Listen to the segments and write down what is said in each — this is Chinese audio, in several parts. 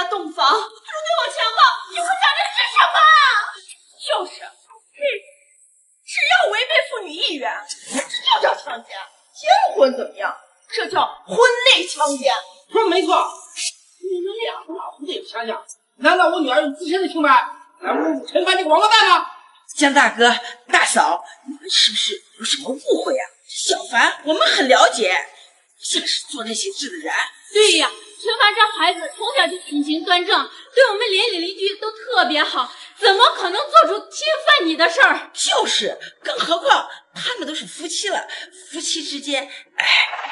家洞房，还是对我强暴，你们想的是什么啊？就是，只要违背妇女意愿，这就叫强奸。结婚怎么样？这叫婚内强奸。说没错，你们两个老不得想想，难道我女儿用自身的清白来侮辱陈凡这个王八蛋吗？江大哥、大嫂，你们是不是有什么误会啊？小凡，我们很了解，不像是做那些事的人。对呀，陈凡这孩子从小就品行端正，对我们邻里邻居都特别好，怎么可能做出侵犯你的事儿？就是，更何况他们都是夫妻了，夫妻之间，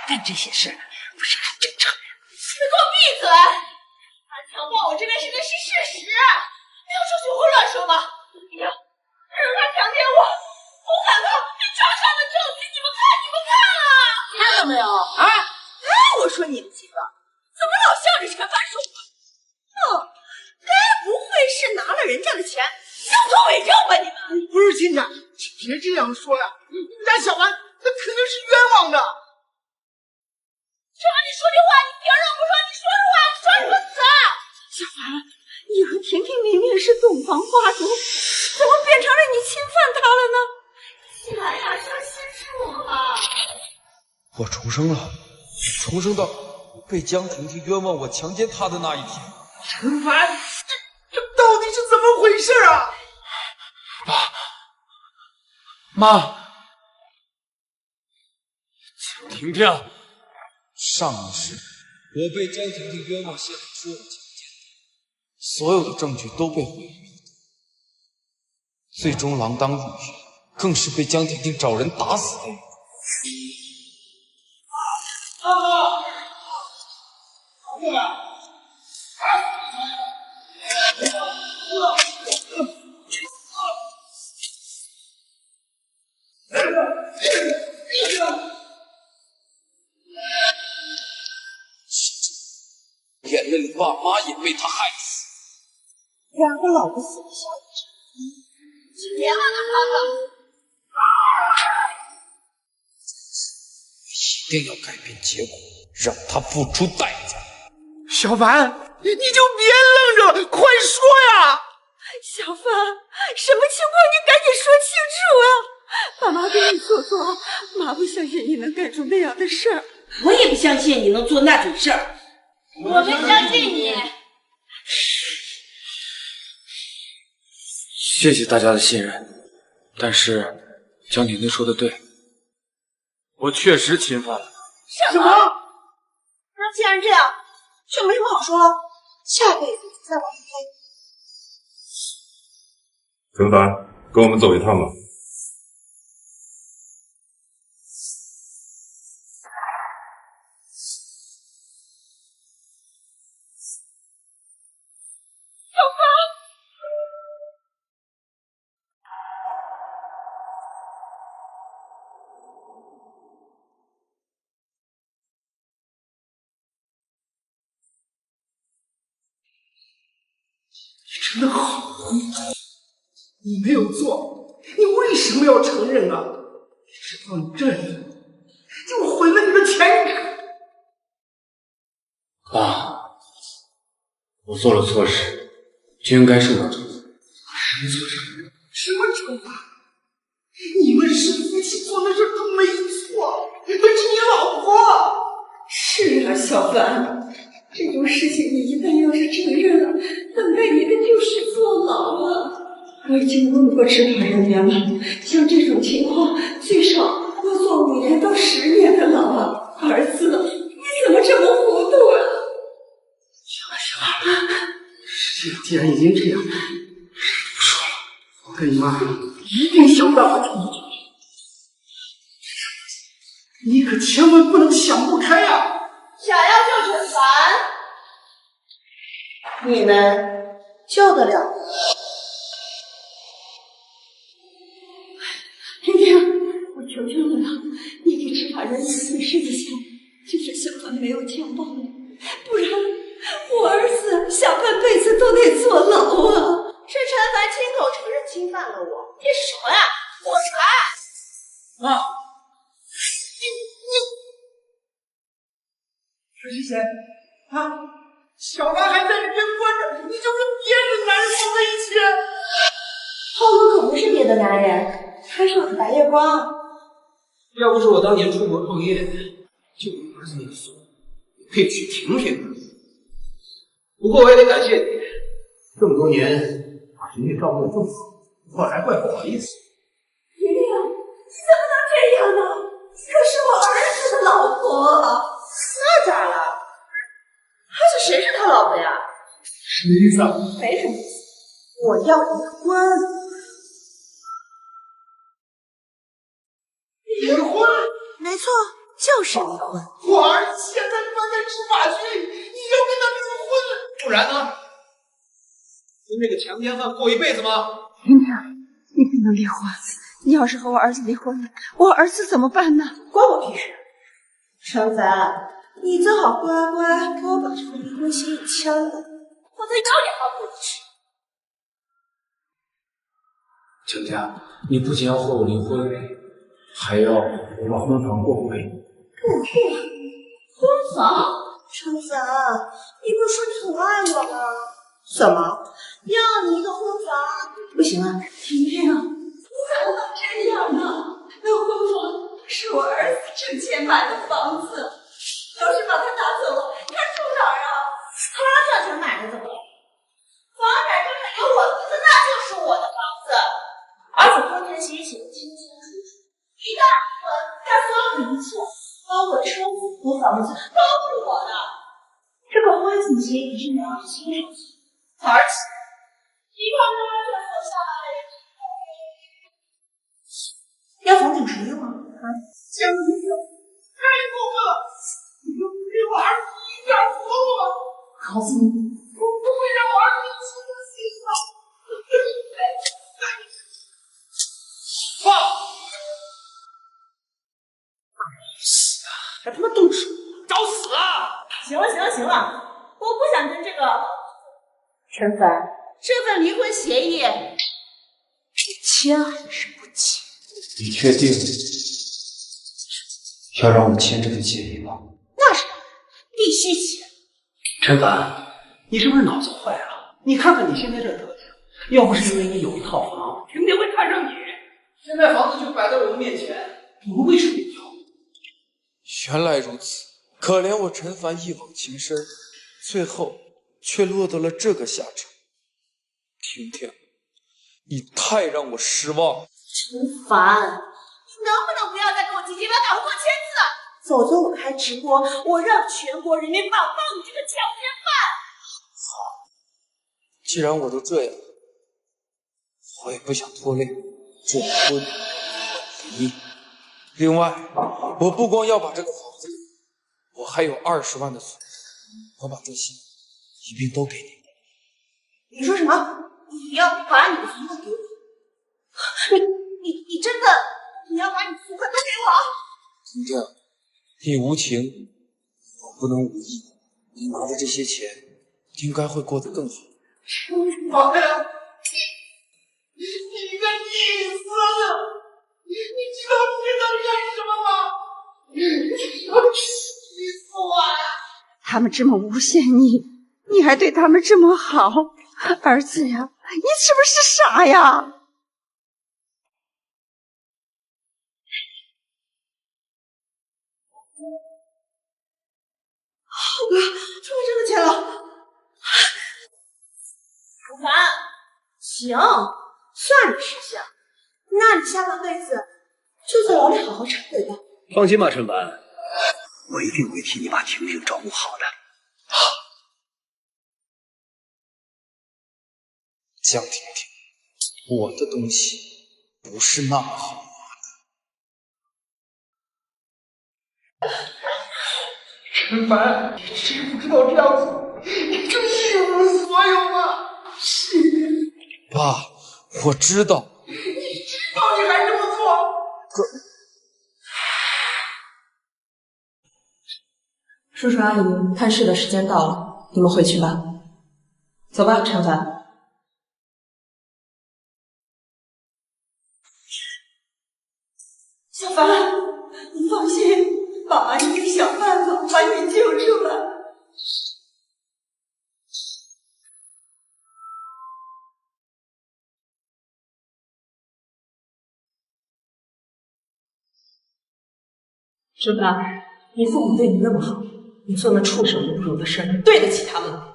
干这些事不是很正常吗？你给我闭嘴！他强暴我这件事情是事实，没有说虚胡乱说吧？怎么样？让他强奸我，我敢告，你抓上了证据，你们看啊！看到没有？我说你们几个怎么老向着陈凡说话？该不会是拿了人家的钱想做伪证吧？你们不是亲家，别这样说呀！咱小凡他肯定是冤枉的。只要你说句话，你凭什么不说？你说实话，你说什么死？小凡，你和婷婷明明是洞房花烛，怎么变成了你侵犯她了呢？起来呀，伤心处啊！我重生了，重生到被江婷婷冤枉我强奸她的那一天。陈凡，这到底是怎么回事啊？妈，江婷婷，上一世我被江婷婷冤枉陷害，说我强奸她，所有的证据都被毁灭，最终锒铛入狱，更是被江婷婷找人打死的。眼泪的爸妈也被他害死。两个老不死的小子，别喊他一定要改变结果，让他付出代价。小凡，你就别愣着，快说呀！小凡，什么情况？你赶紧说清楚啊！爸妈跟你说说，妈不相信你能干出那样的事儿。我也不相信你能做那种事儿。我们相信你。谢谢大家的信任，但是江婷婷说的对，我确实侵犯了。什么？那既然这样，就没什么好说了，下辈子再往回推。陈凡，跟我们走一趟吧。真的好糊涂！你没有做，你为什么要承认啊？你知道你这样就毁了你的前程。爸，我做了错事，就应该受到惩罚。什么错事？什么惩罚？你们是夫妻做的事都没错，那是你老婆。是啊，小凡，这种事情你一旦要是承认了，等待你的就是坐牢啊！我已经问过执法人员了，像这种情况最少要坐5年到10年的牢啊！儿子，你怎么这么糊涂啊？行了，事情既然已经这样，不说了。我跟你妈一定想办法处理。你可千万不能想不开呀！想要救陈凡，你们救得了？婷婷，我求求你了，你给执法人员解释一下，就是小凡没有强暴你，不然我儿子下半辈子都得坐牢啊！是陈凡亲口承认侵犯了我，你说呀？我才！妈，你这是谁啊？小凡还在里面关着，你就是别的男人放在一起。浩哥可不是别的男人，他是我的白月光。要不是我当年出国创业，就你儿子那个孙子，配娶婷婷。不过我也得感谢你，这么多年把婷婷照顾得这么好，我还怪不好意思。婷婷，你怎么能这样呢？你可是我儿子的老婆。那咋了？儿子谁是他老婆呀？什么意思啊？没什么意思，我要离婚。离婚？没错，就是离婚。我儿子现在关在执法局里，你要跟他离婚？不然呢？跟那个强奸犯过一辈子吗？婷婷，你不能离婚。你要是和我儿子离婚了，我儿子怎么办呢？关我屁事！陈凡，你最好乖乖给我把这个离婚协议签了，否则有脸好过一世。强佳，你不仅要和我离婚，还要我把婚房过回。婚房？陈凡，你不是说你很爱我吗？怎么要你一个婚房不行啊？婷婷，你怎么能这样呢？那婚房是我儿子挣钱买的房子，要是把它拿走了，他住哪儿啊？他赚钱买的怎么了？房产证上有我的名字，那就是我的房子，而且婚前协议写的清清楚楚，一旦离婚，他所有的一切，包括车子和房子都是我的。这个婚前协议是描写清楚的，而且一块砖最后下来要房顶谁用啊？江婷婷，太过分了！你就不给我儿子一点活路吗？告诉你，我不会让我儿子死的心的。放！死啊！还他妈动手，找死啊！行了行了行了，我不想跟这个陈凡这份离婚协议，你签还是不签？你确定要让我签这份协议吗？那是必须签。陈凡，你是不是脑子坏了？你看看你现在这德行，要不是因为你有一套房，婷婷会看上你。现在房子就摆在我们面前，我们为什么不要？原来如此，可怜我陈凡一往情深，最后却落得了这个下场。婷婷，你太让我失望。陈凡，你能不能不要再给我提前把赶过签字？否则我开直播，我让全国人民网暴你这个强奸犯！既然我都这样，我也不想拖累这婚离。另外，我不光要把这个房子，我还有20万的存款，我把这些一并都给你。你说什么？你要把你的存款给我？你真的你要把你的存款都给我？婷婷，你无情，我不能无义。你拿着这些钱，应该会过得更好。妈呀！你个逆孙！你知道你在干什么吗？气死我了！他们这么诬陷你，你还对他们这么好，儿子呀，你是不是傻呀？浩哥，终于真的签了。陈凡，行，算你识相。那你下半辈子就在牢里好好忏悔吧。放心吧，陈凡，我一定会替你把婷婷照顾好的。江婷婷，我的东西不是那么好拿的。陈凡，你知不知道这样做你就一无所有吗？爸，我知道。你知道你还这么做？叔叔阿姨，探视的时间到了，你们回去吧。走吧，陈凡。小凡，你放心，爸爸一定想办法把你救出来。陈凡，你父母对你那么好，你做那畜生侮辱的事儿，对得起他们吗？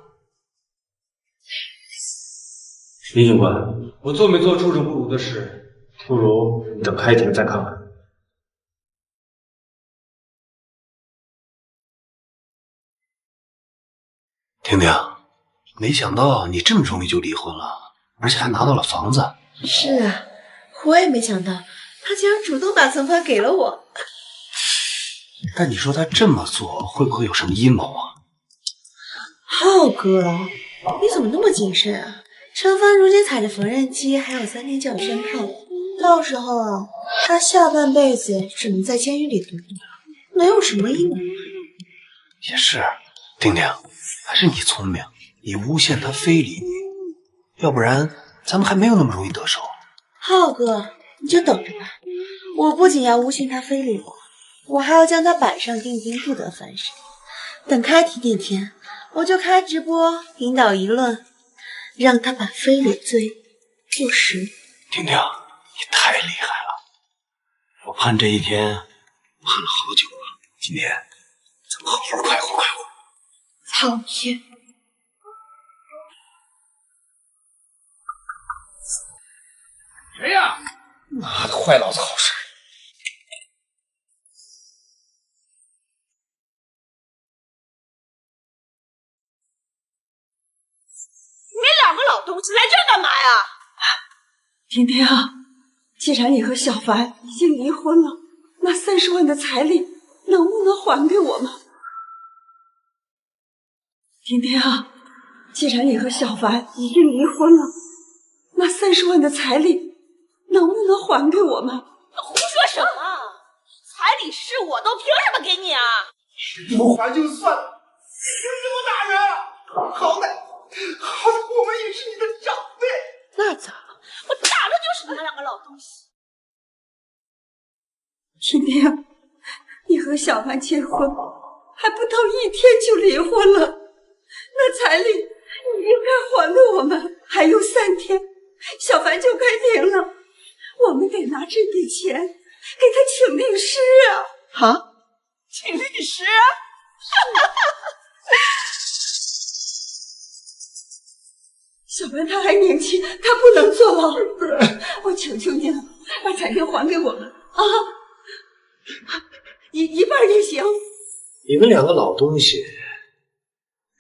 李警官，我做没做畜生侮辱的事，不如你等开庭再看看。婷婷，没想到你这么容易就离婚了，而且还拿到了房子。是啊，我也没想到他竟然主动把存款给了我。但你说他这么做会不会有什么阴谋啊？浩哥，你怎么那么谨慎啊？陈帆如今踩着缝纫机，还有3天就要宣判了，到时候啊，他下半辈子只能在监狱里度过，能有什么阴谋？也是，婷婷，还是你聪明，你诬陷他非礼你，要不然咱们还没有那么容易得手。浩哥，你就等着吧，我不仅要诬陷他非礼我还要将他板上钉钉，不得翻身。等开庭那天，我就开直播引导舆论，让他把非礼罪坐实。婷婷，你太厉害了，我盼这一天盼了好久了。今天咱们好好快活快活。讨厌！谁呀？妈的，坏老子好事！你们2个老东西来这干嘛呀？婷婷，既然你和小凡已经离婚了，那30万的彩礼能不能还给我们？婷婷，既然你和小凡已经离婚了，那30万的彩礼能不能还给我们？胡说什么？彩礼是我的，凭什么给你啊？不还就算了，凭什么打人啊？好歹我们也是你的长辈。那咋了？我打的就是你们2个老东西。婷婷，你和小凡结婚还不到1天就离婚了，那彩礼你应该还给我们。还有3天，小凡就开庭了，我们得拿这笔钱给他请律师啊！啊？请律师？小凡他还年轻，他不能坐牢。我求求你了，把彩礼还给我们啊！一半也行。你们2个老东西，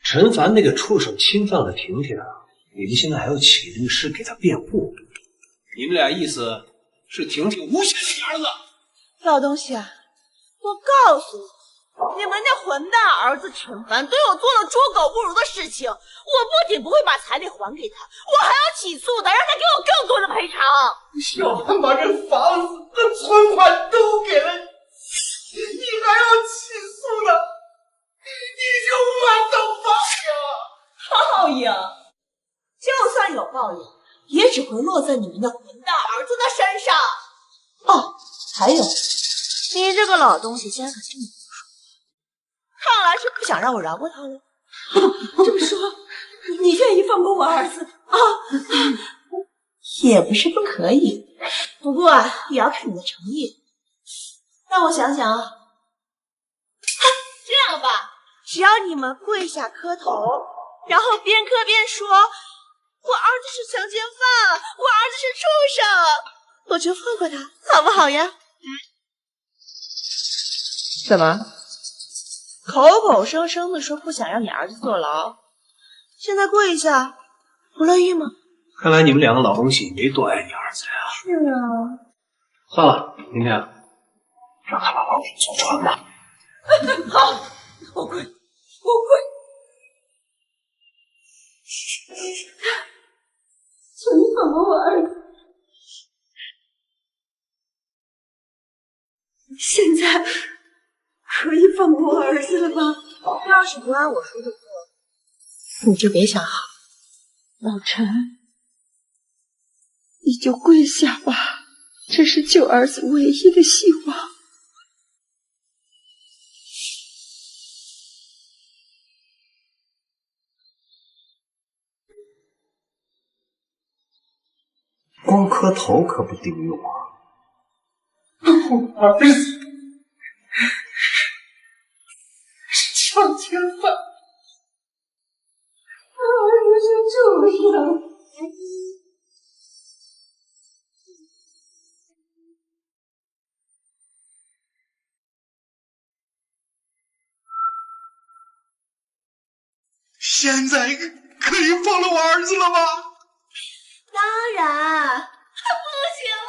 陈凡那个畜生侵犯了婷婷，你们现在还要请律师给他辩护，你们俩意思是婷婷诬陷你儿子？老东西啊，我告诉你，你们那混蛋儿子陈凡对我做了猪狗不如的事情，我不仅不会把彩礼还给他，我还要起诉他，让他给我更多的赔偿。小凡把这房子和存款都给了你，你还要起诉他，你就晚等报应。报应，就算有报应，也只会落在你们那混蛋儿子的身上。哦，还有，你这个老东西竟然敢这么说，看来是不想让我饶过他了。这么说，你愿意放过我儿子啊？也不是不可以，不过也要看你的诚意。让我想想啊，这样吧，只要你们跪下磕头，然后边磕边说我儿子是强奸犯，我儿子是畜生，我就放过他，好不好呀？怎么？口口声声的说不想让你儿子坐牢，现在跪下，不乐意吗？看来你们2个老东西没多爱你儿子呀。是啊。算了，婷婷，让他把老鼠坐船吧。好，我跪，我跪。求你放过我儿子。现在可以放过我儿子了吧？要是不按我说的做，你就别想好。老陈，你就跪下吧，这是救儿子唯一的希望。光磕头可不顶用啊！儿子，现在可以放了我儿子了吗？当然，不行了。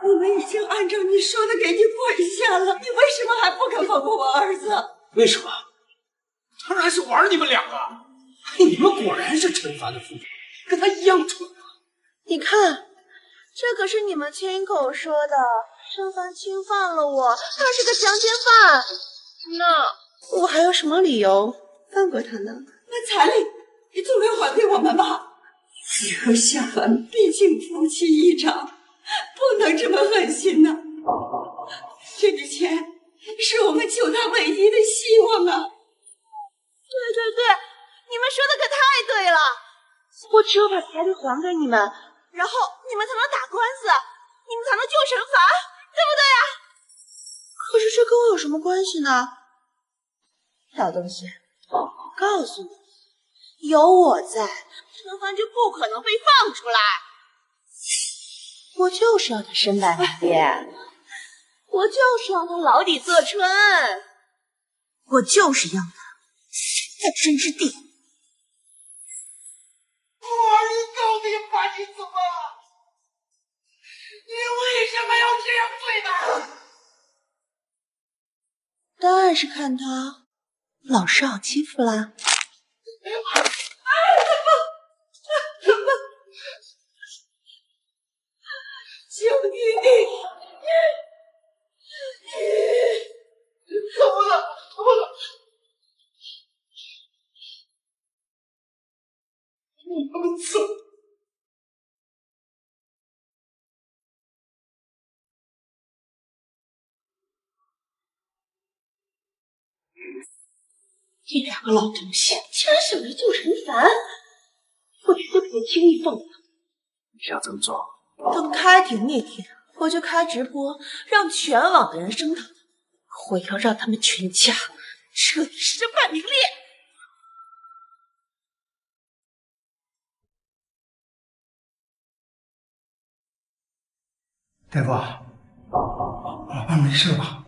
我们已经按照你说的给你跪下了，你为什么还不肯放过我儿子？为什么？当然是玩你们两个！你们果然是陈凡的父母，跟他一样蠢啊！你看，这可是你们亲口说的，陈凡侵犯了我，他是个强奸犯。那我还有什么理由放过他呢？那彩礼你总该还给我们吧？你和夏凡毕竟夫妻一场，不能这么狠心呐！这笔钱是我们救他唯一的希望啊！对，你们说的可太对了，我只有把彩礼还给你们，然后你们才能打官司，你们才能救陈凡，对不对啊？可是这跟我有什么关系呢？小东西，我告诉你，有我在，陈凡就不可能被放出来。我就是要他身败名裂，我就是要他牢底坐穿，我就是要他在身之地。我儿子到底把你怎么了？你为什么要这样对他？当然是看他老是好欺负啦。求你，怎么了？我们走。这两个老东西竟然想着救陈凡，我绝对不会轻易放过他。你想怎么做？等开庭那天，我就开直播，让全网的人声讨他。我要让他们全家彻底身败名裂。大夫，老伴没事吧？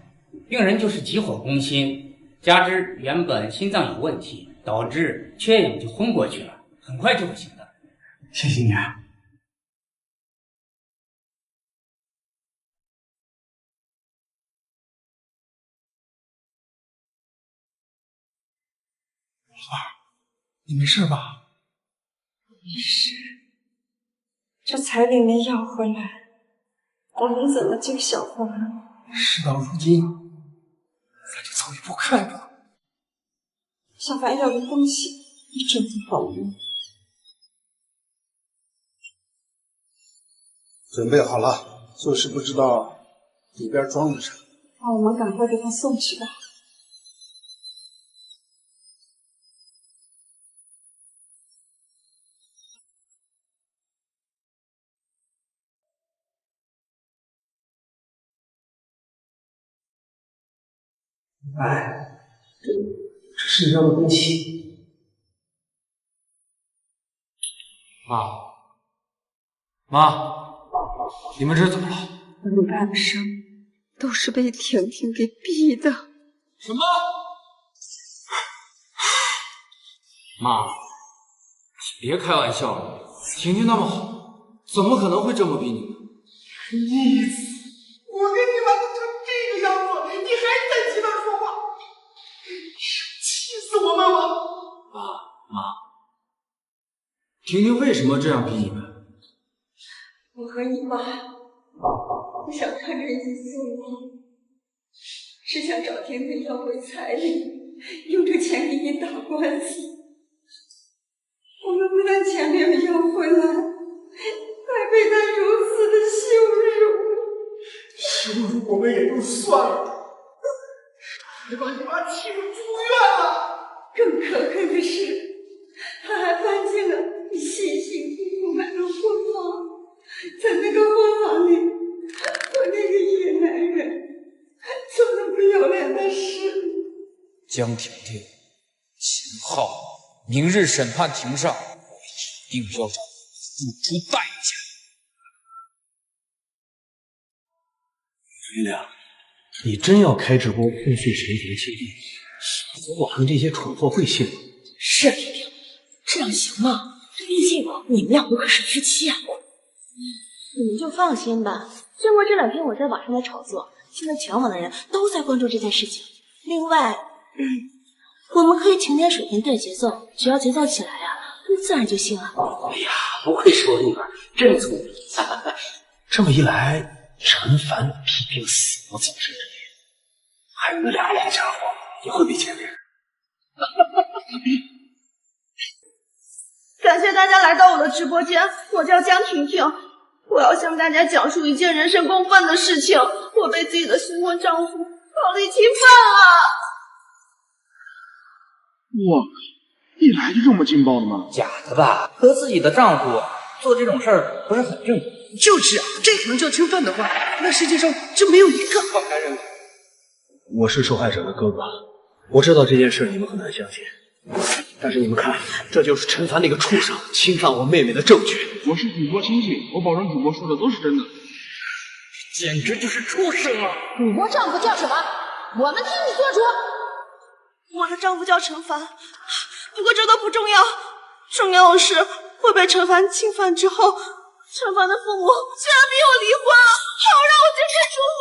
病人就是急火攻心，加之原本心脏有问题，导致缺氧就昏过去了，很快就会醒的。谢谢你啊。老伴，你没事吧？没事，这彩礼没要回来，我们怎么救小凡？事到如今，咱就走一步看一步。小凡要的东西你真的保佑。准备好了，就是不知道里边装着啥。那我们赶快给他送去吧。哎，这身上的东西，妈，你们这怎么了？本半生都是被婷婷给逼的。什么？妈，别开玩笑了，婷婷那么好，怎么可能会这么逼你们？逆子，我给你忙成这个样子，你还在替他说话，气死我们了！妈，婷婷为什么这样逼你们？我和你妈不想看着你坐牢，是想找婷婷要回彩礼，用这钱给你打官司。我们不但钱没有要回来，还被他如此的羞辱。羞辱我们也就算了，还把你妈气得住院了。更可恨的是，他还搬进了你辛辛苦苦买的婚房，在那个婚房里和那个野男人做那不要脸的事。江婷婷、秦昊，明日审判庭上，我一定要让你付出代价。月亮，你真要开直播控诉陈婷亲弟，网上这些蠢货会信吗？是婷婷，这样行吗？毕竟你们俩不可是夫妻啊。你们就放心吧，经过这2天我在网上的炒作，现在全网的人都在关注这件事情。另外，我们可以晴天水天带节奏，只要节奏起来啊，那自然就信了。哎呀，不愧是我女儿，真聪明。这么一来，陈凡必定死不走这人，还有那2个老家伙也会被牵连。感谢大家来到我的直播间，我叫江婷婷，我要向大家讲述一件人神共愤的事情，我被自己的新婚丈夫暴力侵犯了。哇，你来就这么劲爆的吗？假的吧？和自己的丈夫做这种事儿不是很正常？就是啊，这可能叫侵犯的话，那世界上就没有一个。放开认为，我是受害者的哥哥，我知道这件事你们很难相信，但是你们看，这就是陈凡那个畜生侵犯我妹妹的证据。我是主播亲戚，我保证主播说的都是真的。简直就是畜生啊！主播丈夫叫什么？我们替你做主。我的丈夫叫陈凡，不过这都不重要，重要的是我被陈凡侵犯之后，陈凡的父母居然逼我离婚，还要让我净身出户。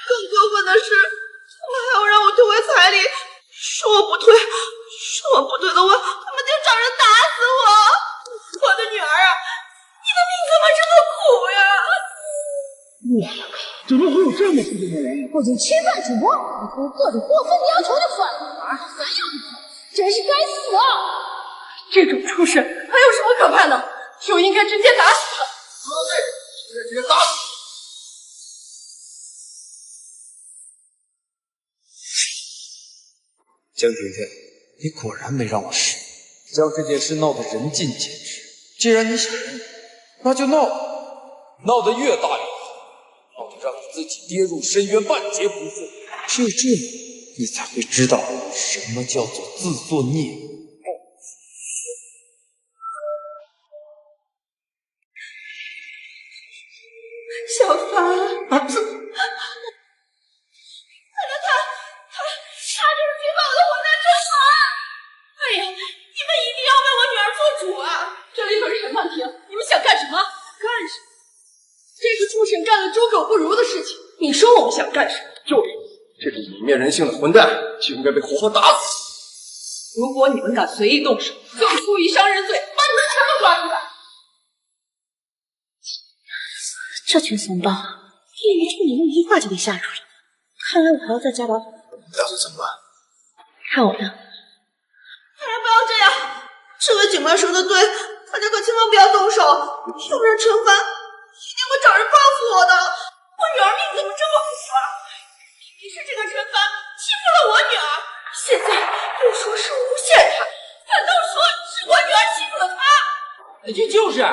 更过分的是，他们还要让我退回彩礼，说我不退的话，他们就找人打死我。我的女儿啊，你的命怎么这么苦呀？我靠，怎么会有这么粗心的人？不仅侵犯主播，还提各种过分要求的反而还要你，真是该死啊！这种畜生还有什么可怕的？就应该直接打死他。直接打死。江婷婷，你果然没让我失望，将这件事闹得人尽皆知。既然你想认，那就闹，闹得越大越好，闹得让你自己跌入深渊，万劫不复。只有这样，你才会知道什么叫做自作孽。小凡，儿子，他就是侵犯我的混蛋陈凡！哎呀，你们一定要为我女儿做主啊！这里可是审判庭，你们想干什么？干什么？这个畜生干了猪狗不如的事情，你说我们想干什么？就是这种泯灭人性的混蛋，就应该被活活打死。如果你们敢随意动手，就是故意伤人罪，把你们全部抓出来！这群怂包，一没冲你们一话就给吓住了。看来我还要再加把火。打算怎么办？看我的！大人不要这样，这位警官说的对，大家可千万不要动手，要不然陈凡一定会找人报复我的。我女儿命怎么这么苦啊？明明是这个陈凡欺负了我女儿，现在又说是诬陷她，反倒说是我女儿欺负了她。就是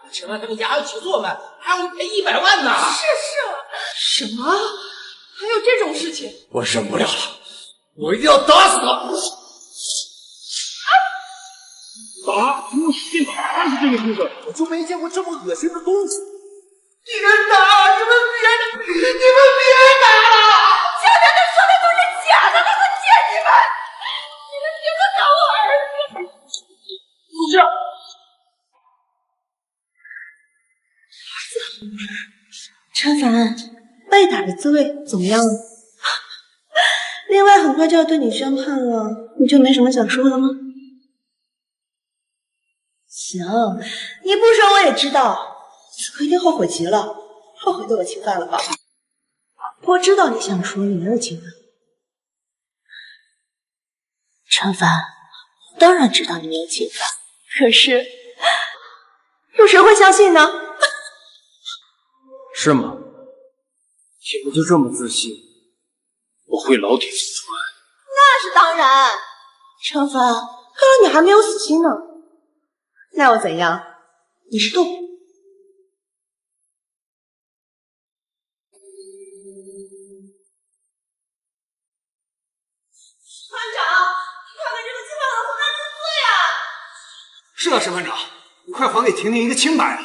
陈凡他们家还要起诉我们，还要赔100万呢。什么？还有这种事情？我忍不了了，我一定要打死他！打！给我使劲打！但是这个畜生，我就没见过这么恶心的东西。你们打！你们别打了！前面他说的都是假的，他们骗你们！你们别再打我儿子！是。陈凡，被打的滋味怎么样了？另外，很快就要对你宣判了，你就没什么想说的吗？行，你不说我也知道，此刻一定后悔极了，后悔对我侵犯了吧？我知道你想说你没有侵犯。陈凡，我当然知道你没有侵犯，可是有谁会相信呢？是吗？你们就这么自信？我会牢底坐穿。那是当然。陈凡，看来你还没有死心呢。那又怎样？你是动物。团长，你看看这个侵犯我的混蛋真罪啊！是啊，审判长，你快还给婷婷一个清白啊！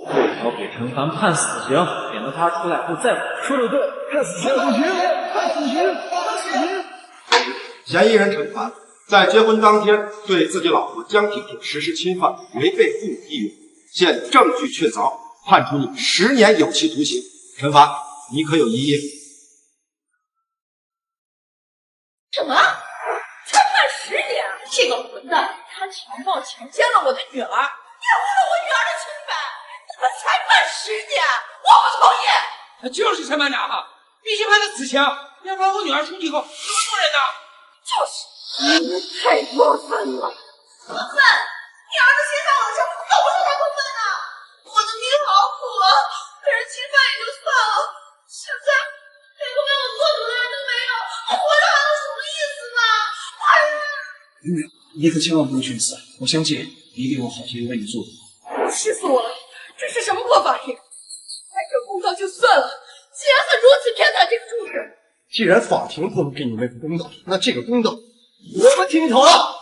我也要给陈凡判死刑，免得他出来后再往。说的对，判死刑，判死刑，判死刑。嫌疑人陈凡在结婚当天对自己老婆江婷婷实施侵犯，违背父母意愿，现证据确凿，判处你10年有期徒刑。陈凡，你可有异议？什么？才判10年？这个混蛋，他强暴强奸了我的女儿，玷污了我女儿的清白，你们才判10年，我不同意。就是陈班长，必须判他死刑，要不然我女儿出去以后怎么做人呢？就是，你们太过分了！过分！你儿子侵犯我的事，又不是太过分啊！我的命好苦啊，被人侵犯也就算了，现在连个为我做主的人都没有，我活着还有什么意思呢？妹妹，你可千万不能去死！我相信一定有好心为你做主。气死我了！这是什么破法庭？开这公道就算了，竟然还如此偏袒这个畜生！既然法庭不能给你妹夫公道，那这个公道我们听头了。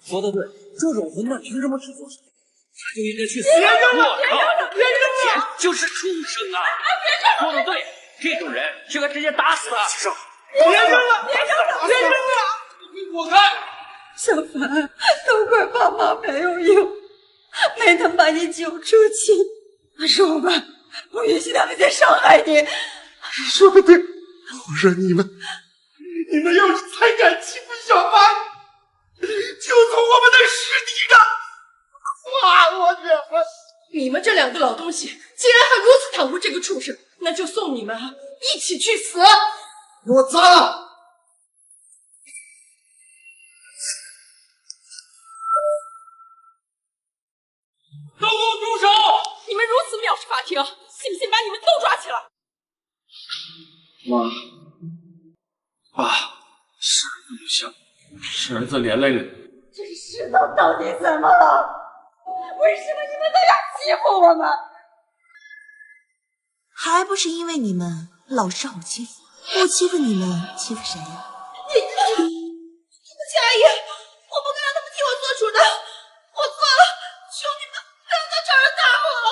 说的对，这种混蛋凭什么去做事？他就应该去死！别扔了！别扔了！别扔了！简就是畜生啊！说的对，这种人就该直接打死他。别扔了！别扔了！别扔了！你滚开！小凡，都怪爸妈没有用，没能把你救出去。是我们不允许他们再伤害你。说的对，我说你们要是才敢欺负小凡，就从我们的尸体上划我去！你们这2个老东西，既然还如此袒护这个畜生，那就送你们一起去死！给我砸了！都给我住手！你们如此藐视法庭，信不信把你们都抓起来？妈，爸，是儿子不孝，是儿子连累了你。这世道到底怎么了？为什么你们都要欺负我们？还不是因为你们老是让我欺负，我欺负你们，欺负谁呀？对不起，阿姨，我不该让他们替我做主的，我错了，求你们不要再找人打我了。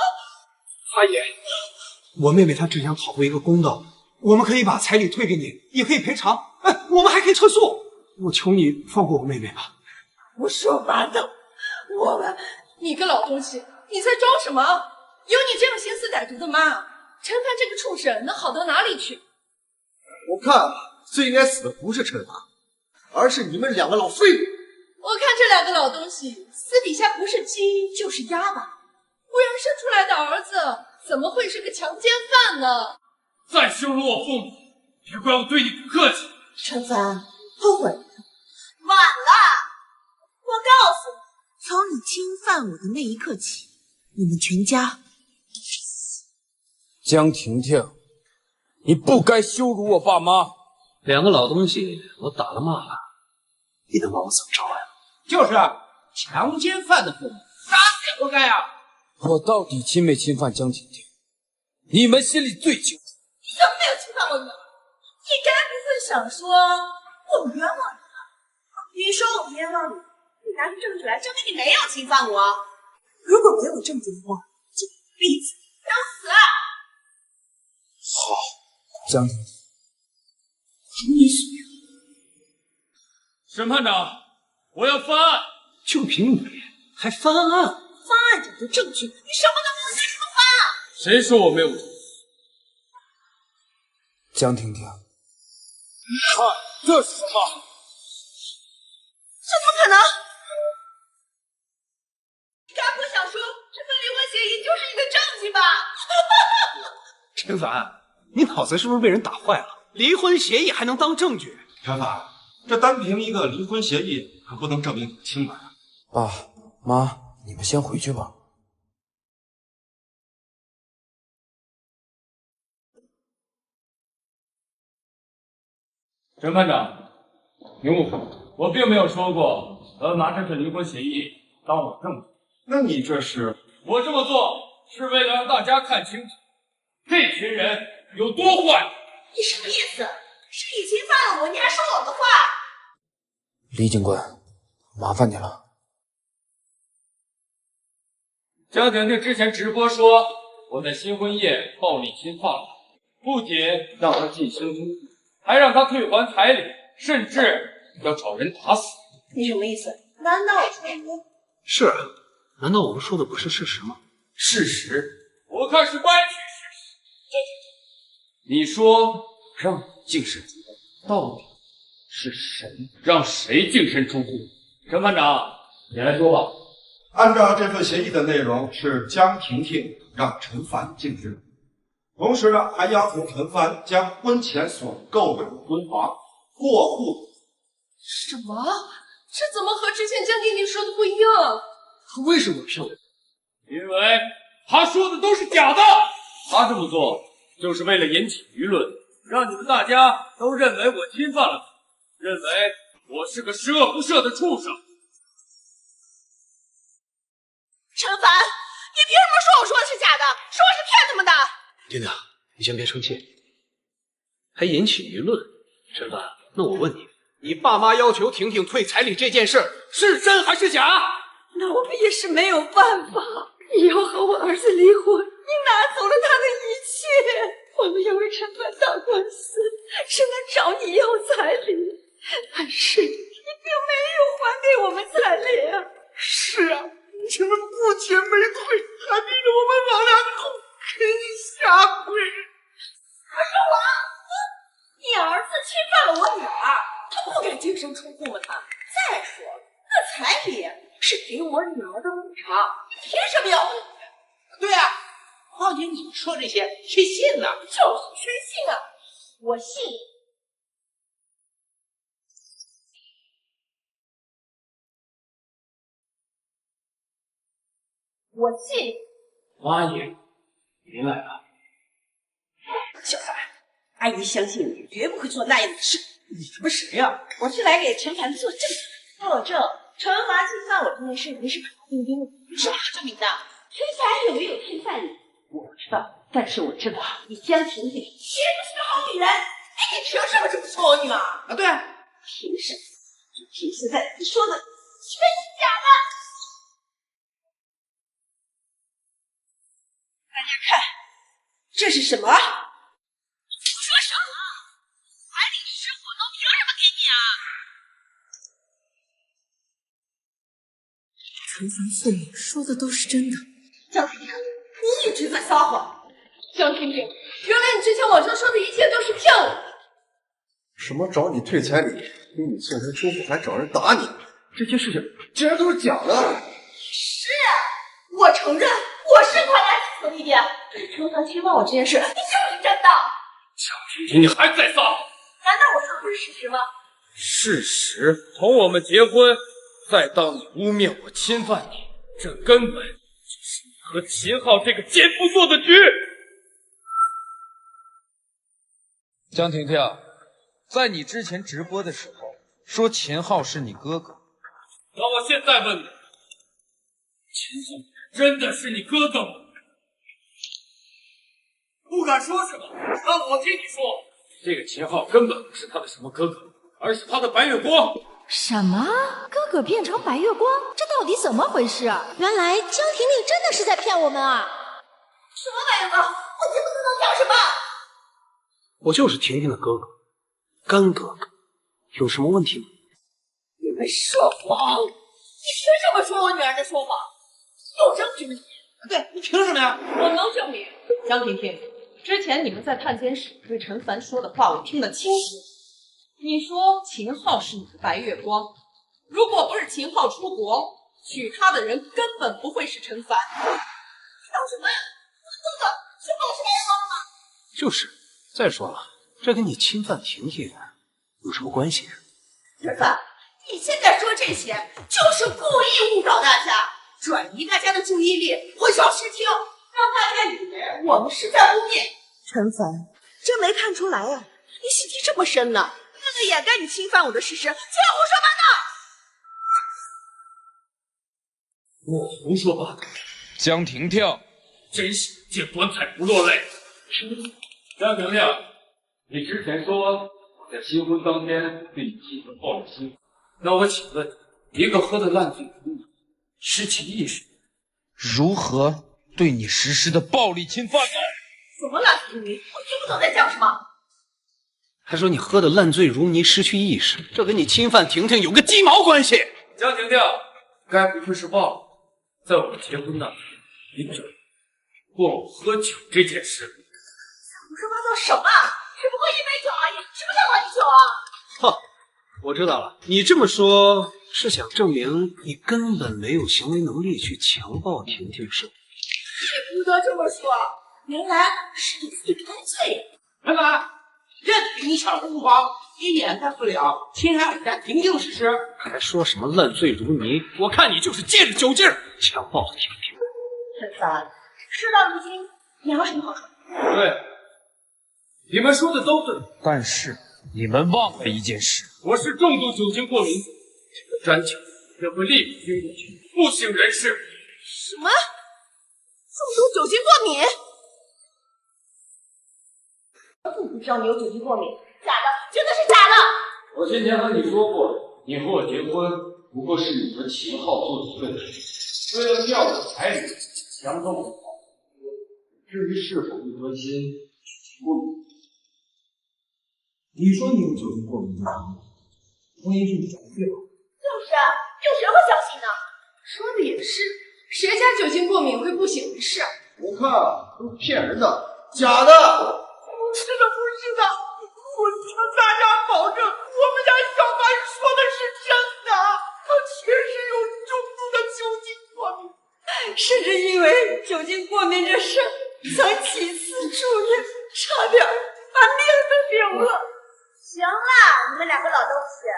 阿姨，我妹妹她只想讨回一个公道，我们可以把彩礼退给你，也可以赔偿，我们还可以撤诉。我求你放过我妹妹吧。胡说八道！你个老东西，你在装什么？有你这样心思歹毒的妈，陈凡这个畜生能好到哪里去？我看啊，最应该死的不是陈凡，而是你们2个老废物。我看这2个老东西私底下不是鸡就是鸭吧？不然生出来的儿子怎么会是个强奸犯呢？再羞辱我父母，别怪我对你不客气。陈凡，后悔了。晚了，我告诉你，从你侵犯我的那一刻起，你们全家江婷婷，你不该羞辱我爸妈。2个老东西，我打了骂了，你能把我怎么着呀？就是啊，强奸犯的父母，打死也活该啊！我到底侵没侵犯江婷婷？你们心里最清楚。你怎么没有侵犯我女儿？你该不会想说我冤枉你吧？你说我冤枉你，你拿出证据来证明你没有侵犯我。如果没有证据的话，就闭嘴，想死！好，江婷婷，如你所愿。审判长，我要翻案。就凭你还翻案？翻案找的证据，你什么都没有，怎么翻啊？谁说我没有？江婷婷，看这是什么？这怎么可能？你该不会想说这份离婚协议就是你的证据吧？陈凡，你脑子是不是被人打坏了？离婚协议还能当证据？陈凡，这单凭一个离婚协议可不能证明你清白啊！爸妈，你们先回去吧。审判长，您误会，我并没有说过要拿这份离婚协议当我证据。那你这是？我这么做是为了让大家看清楚这群人有多坏。你什么意思？是你侵犯了我，你还说我的话？李警官，麻烦你了。江婷婷之前直播说我在新婚夜暴力侵犯了她，不仅让她进行中毒，还让她退还彩礼，甚至要找人打死。你什么意思？难道我说的是啊，难道我们说的不是事实吗？事实，我看是歪曲事实。江婷婷，你说让你净身出户，到底是谁让谁净身出户？陈班长，你来说吧。按照这份协议的内容，是江婷婷让陈凡净身，同时呢，还要求陈凡将婚前所购买的婚房过户。什么？这怎么和之前江婷婷说的不一样？他为什么骗我？因为他说的都是假的。他这么做就是为了引起舆论，让你们大家都认为我侵犯了他，认为我是个十恶不赦的畜生。陈凡，你凭什么说我说的是假的，说我是骗他们的？婷婷，你先别生气，还引起舆论。陈凡，那我问你，你爸妈要求婷婷退彩礼这件事是真还是假？那我们也是没有办法，你要和我儿子离婚，你拿走了他的一切，我们要为陈凡打官司，只能找你要彩礼，但是你并没有还给我们彩礼啊。是啊，你们不仅没退，还逼着我们老两口给你下跪。可是你儿子侵犯了我女儿，他不该净身出户吗？他再说了，那彩礼是给我女儿的补偿，你凭什么要我女儿？对啊，况且你说这些谁信呢？就是谁信啊？我信。我信。阿姨，您来了。小凡，阿姨相信你绝不会做那样的事。你他妈谁呀？我是来给陈凡作证。作证，陈凡侵犯我这件事你是板钉钉，是哪证明的？陈凡有没有侵犯你？我不知道，但是我知道你江婷婷绝不是个好女人。哎，你凭什么这么说我女儿？啊，对啊，凭什么？凭现在你说的全是假的。大家看，这是什么？你说什么？彩礼是我都凭什么给你啊？陈凡父母说的都是真的。江婷婷，你一直在撒谎。江婷婷，原来你之前网上说的一切都是骗我。什么找你退彩礼，给你净身出户，还找人打你，这些事情竟然都是假的。是啊，我承认我是夸大其词了一点。对于陈凡侵犯我这件事，你是不是真的？江婷婷，你还在撒谎？难道我说的不是事实吗？事实，从我们结婚，再到你污蔑我侵犯你，这根本就是你和秦昊这个奸夫做的局。江婷婷，在你之前直播的时候说秦昊是你哥哥，那我现在问你，秦昊真的是你哥哥吗？不敢说什么，那我听你说，这个秦昊根本不是他的什么哥哥，而是他的白月光。什么？哥哥变成白月光？这到底怎么回事？原来江婷婷真的是在骗我们啊！什么白月光？我听不懂能讲什么？我就是婷婷的哥哥，干哥哥，有什么问题吗？你们说谎！你凭什么说我女儿在说谎？有证据吗？对，你凭什么呀？我能证明。江婷婷，之前你们在探监室对陈凡说的话，我听得清楚。你说秦昊是你的白月光，如果不是秦昊出国，娶她的人根本不会是陈凡。你搞什么呀？我的哥哥是不是白月光吗？就是。再说了，这跟你侵犯婷婷有什么关系？陈凡，你现在说这些，就是故意误导大家，转移大家的注意力，混淆视听，让大家以为我们是在污蔑。陈凡，真没看出来啊，你心机这么深呢。为了掩盖你侵犯我的事实，竟然胡我胡说八道。江婷婷，真是见棺材不落泪。江婷婷，你之前说我在新婚当天对你进行暴力侵犯，那我请问，一个喝得烂醉的姑娘，失去意识，如何对你实施的暴力侵犯呢？什么烂俗泥？我听不懂在讲什么。还说你喝的烂醉如泥，失去意识，这跟你侵犯婷婷有个鸡毛关系？江婷婷，该不会是忘了，在我们结婚那天，你只过我喝酒这件事？胡说八道什么？只不过一杯酒而已，什么叫喝酒啊？哼，我知道了，你这么说是想证明你根本没有行为能力去强暴婷婷是吗？你不得这么说，原来是你自己开罪。陈凡，这你抢红花，你掩盖不了侵害人婷婷实施。还说什么烂醉如泥？我看你就是借着酒劲儿强暴婷婷。陈凡，事到如今，你还有什么好说？对，你们说的都对，但是你们忘了一件事，我是重度酒精过敏者，这个沾酒也会立马晕过去，不省人事。什么？重度酒精过敏？不知道你有酒精过敏，假的，绝对是假的。我先前和你说过，你和我结婚不过是你和秦昊做的一个人，为了调我彩礼，强迫我。至于是否会得心，过敏。你说你有酒精过敏吗？婚姻是你的最好。就是啊，有谁会相信呢？说的也是，谁家酒精过敏会不省人事？我看都是骗人的，假的。是的，不是的，我向大家保证，我们家小凡说的是真的，他确实有重度的酒精过敏，甚至因为酒精过敏这事曾几次住院，差点把命都丢了。行了，你们两个老东西，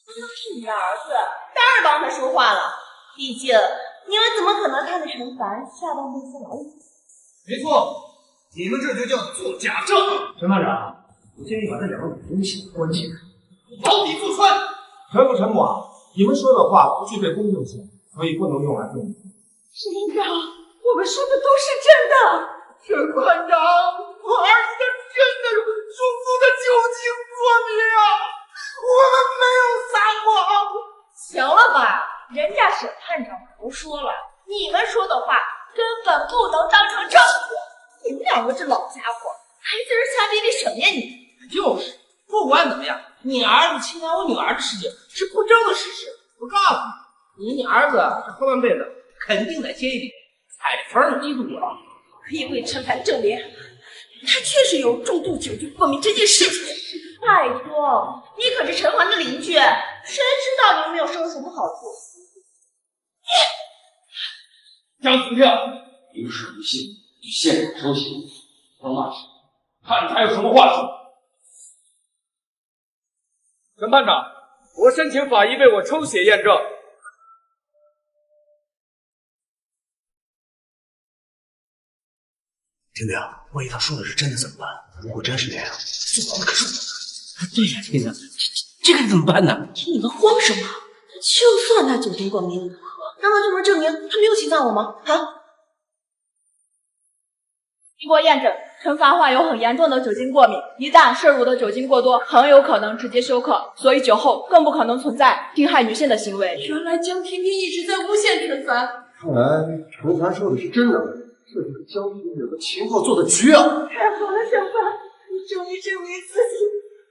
他都是你的儿子，当然帮他说话了。毕竟你们怎么可能看着陈凡下半辈子牢狱？没错。你们这就叫做假证。陈班长，我建议把这两个伪东西关起来，牢底坐穿。陈父陈母啊，你们说的话不具备公正性，所以不能用来证明。沈院长，我们说的都是真的。陈班长，我儿子真的有重度的酒精过敏啊，我们没有撒谎。行了吧，人家沈探长都说了，你们说的话根本不能当成证据。你们两个这老家伙，还在这瞎逼逼什么呀你？就是，不管怎么样，你儿子侵犯我女儿的事情是不争的事实。我告诉你，你儿子这后半辈子肯定在监狱里踩缝一路啊！可以为陈凡证明，他确实有重度酒精过敏这件事情。拜托，你可是陈凡的邻居，谁知道你有没有收什么好处？江婷婷，有事不信，就现场收刑。方大师，看你还有什么话说。陈班长，我申请法医为我抽血验证。婷婷，万一他说的是真的怎么办？如果真是那样，坐牢的可是我。对呀，婷婷，这该怎么办呢？你们慌什么？就算他酒精过敏如何？难道就能证明他没有侵犯我吗？啊？经过验证，陈凡患有很严重的酒精过敏，一旦摄入的酒精过多，很有可能直接休克，所以酒后更不可能存在侵害女性的行为。原来江婷婷一直在诬陷陈凡。看来陈凡说的是真的，这就是江婷婷和秦昊做的局啊！太好了，小凡，你终于证明自己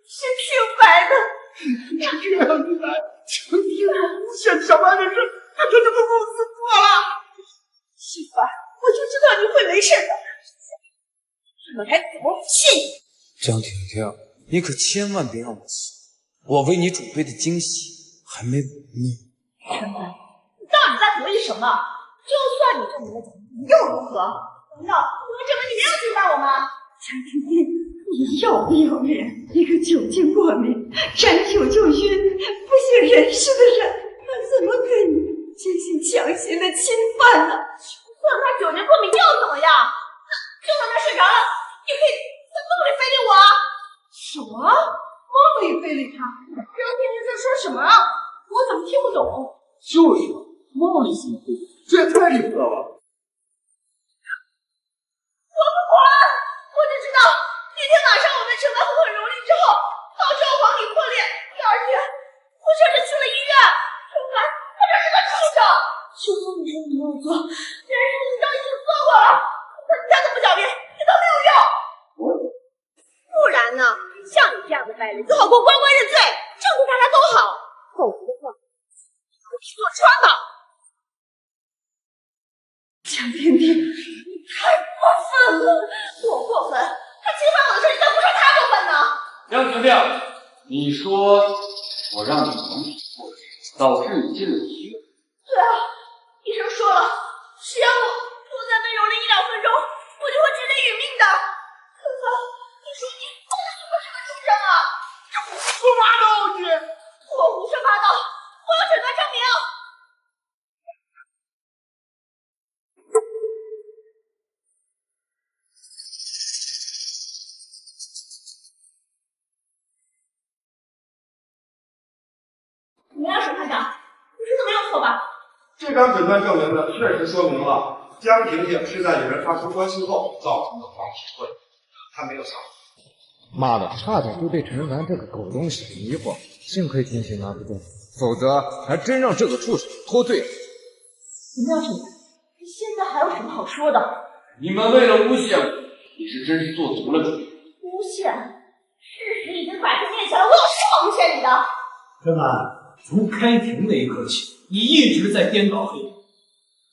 是清白的。这样一来，江婷婷诬陷小凡的事，他就这么公司破了。小凡，我就知道你会没事的。你们还怎么信你？江婷婷，你可千万别让我死，我为你准备的惊喜还没稳呢。陈凡，你到底在得意什么？就算你证明了假，又如何？难道不能证明你没有侵犯我吗？江婷婷，你要不要脸？一个酒精过敏、沾酒就晕、不省人事的人，他怎么可以进行强行的侵犯呢？就算他酒精过敏又怎么样？就算他睡着了，你可以在梦里非礼我。什么？梦里非礼他？江婷婷在说什么？我怎么听不懂？就是梦里怎么会？这也太离谱了吧！我不管，我就知道那天晚上我跟陈凡狠狠蹂躏之后，导致我黄体破裂，第二天我甚至去了医院。陈凡他这是个畜生！就算你说你没有做，人败了，就好过乖乖认罪，这样对大家都好。否则的话，何必做穿呢？江天天，你太过分了！我过分？他侵犯我的事，怎么不说他过分呢？杨婷婷，你说我让你蒙蔽过失，导致你进了医院。对啊，医生说了，只要我再温柔了1-2分钟，我就会直接殒命的。可可，你说你到底是不是个畜生啊？这胡说八道去！我胡说八道，我有诊断证明。怎么样，沈探长？我说的没有错吧？这张诊断证明呢，确实说明了江婷婷是在与人发生关系后造成的黄体会，她没有撒谎。妈的，差点就被陈凡这个狗东西迷惑，幸亏天心拿不动，否则还真让这个畜生脱罪了。怎么样，沈凡？你现在还有什么好说的？你们为了诬陷我，你是真是做足了准备。诬陷？事实已经摆在面前了，我有什么诬陷你的？陈凡，从开庭那一刻起，你一直在颠倒黑白。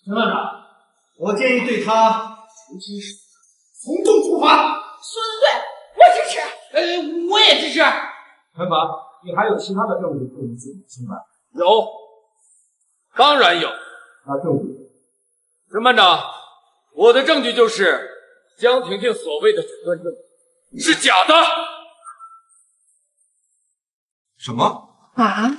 陈探长，我建议对他从轻处罚，从重处罚。说的对，我支持。我也支持。陈凡，你还有其他的证据证明自己清白？有，当然有。那证据？陈班长，我的证据就是江婷婷所谓的诊断证明是假的。什么？啊？